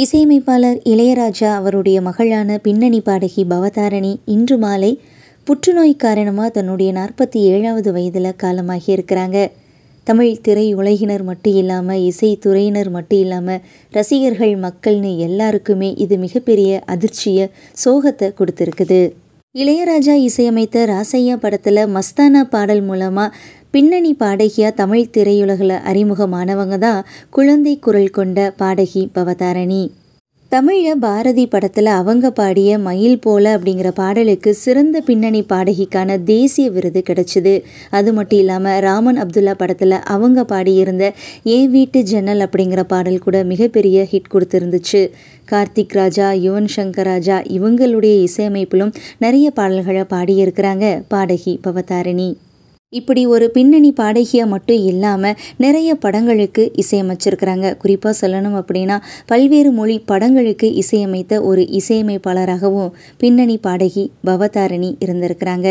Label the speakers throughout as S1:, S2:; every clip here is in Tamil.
S1: இசையமைப்பாளர் இளையராஜா அவருடைய மகளான பின்னணி பாடகி பவதாரணி இன்று மாலை புற்றுநோய் காரணமாக தன்னுடைய 47வது வயதில் காலமாகி இருக்கிறாங்க. தமிழ் திரையுலகினர் மட்டும் இல்லாமல் இசைத்துறையினர் மட்டும் இல்லாமல் ரசிகர்கள் மக்கள்னு எல்லாருக்குமே இது மிகப்பெரிய அதிர்ச்சியை சோகத்தை கொடுத்துருக்குது. இளையராஜா இசையமைத்த ராசையா படத்தில் மஸ்தானா பாடல் மூலமாக பின்னணி பாடகியாக தமிழ் திரையுலகில் அறிமுகமானவங்க தான் குழந்தை குரல் கொண்ட பாடகி பவதாரணி. தமிழில் பாரதி படத்தில் அவங்க பாடிய மயில் போல அப்படிங்கிற பாடலுக்கு சிறந்த பின்னணி பாடகிக்கான தேசிய விருது கிடைச்சிது. அது மட்டும் இல்லாமல் ராமன் அப்துல்லா படத்தில் அவங்க பாடியிருந்த ஏன் வீட்டு ஜன்னல் அப்படிங்கிற பாடல் கூட மிகப்பெரிய ஹிட் கொடுத்துருந்துச்சு. கார்த்திக் ராஜா, யுவன் சங்கர் ராஜா இவங்களுடைய இசையமைப்பிலும் நிறைய பாடல்களை பாடியிருக்கிறாங்க பாடகி பவதாரணி. இப்படி ஒரு பின்னணி பாடகியாக மட்டும் இல்லாமல் நிறைய படங்களுக்கு இசையமைச்சிருக்கிறாங்க. குறிப்பாக சொல்லணும் அப்படின்னா பல்வேறு மொழி படங்களுக்கு இசையமைத்த ஒரு இசையமைப்பாளராகவும் பின்னணி பாடகி பவதாரணி இருந்திருக்கிறாங்க.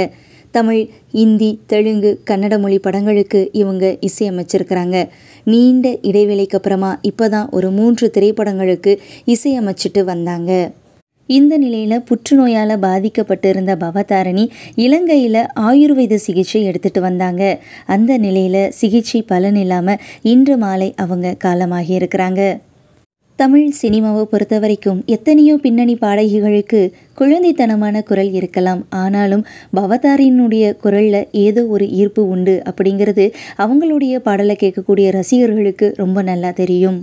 S1: தமிழ், இந்தி, தெலுங்கு, கன்னட மொழி படங்களுக்கு இவங்க இசையமைச்சிருக்கிறாங்க. நீண்ட இடைவெளிக்கு அப்புறமா இப்போ தான் ஒரு 3 திரைப்படங்களுக்கு இசையமைச்சிட்டு வந்தாங்க. இந்த நிலையில் புற்றுநோயால் பாதிக்கப்பட்டிருந்த பவதாரணி இலங்கையில் ஆயுர்வேத சிகிச்சை எடுத்துகிட்டு வந்தாங்க. அந்த நிலையில் சிகிச்சை பலன் இல்லாமல் இன்று மாலை அவங்க காலமாகி இருக்கிறாங்க. தமிழ் சினிமாவை பொறுத்த வரைக்கும் எத்தனையோ பின்னணி பாடகிகளுக்கு குழந்தைத்தனமான குரல் இருக்கலாம். ஆனாலும் பவதாரணியினுடைய குரலில் ஏதோ ஒரு ஈர்ப்பு உண்டு அப்படிங்கிறது அவங்களுடைய பாடலை கேட்கக்கூடிய ரசிகர்களுக்கு ரொம்ப நல்லா தெரியும்.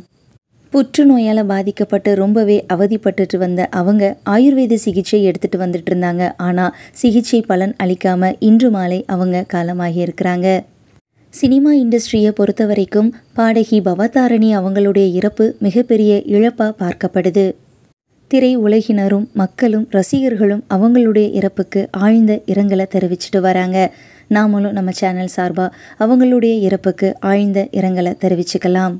S1: புற்றுநோயால் பாதிக்கப்பட்டு ரொம்பவே அவதிப்பட்டுட்டு வந்த அவங்க ஆயுர்வேத சிகிச்சை எடுத்துகிட்டு வந்துட்டு இருந்தாங்க. ஆனால் சிகிச்சை பலன் அளிக்காமல் இன்று மாலை அவங்க காலமாகி இருக்கிறாங்க. சினிமா இண்டஸ்ட்ரியை பொறுத்த வரைக்கும் பாடகி பவதாரணி அவங்களுடைய இறப்பு மிகப்பெரிய இழப்பாக பார்க்கப்படுது. திரை உலகினரும் மக்களும் ரசிகர்களும் அவங்களுடைய இறப்புக்கு ஆழ்ந்த இரங்கலை தெரிவிச்சிட்டு வராங்க. நாமளும் நம்ம சேனல் சார்பாக அவங்களுடைய இறப்புக்கு ஆழ்ந்த இரங்கலை தெரிவிச்சுக்கலாம்.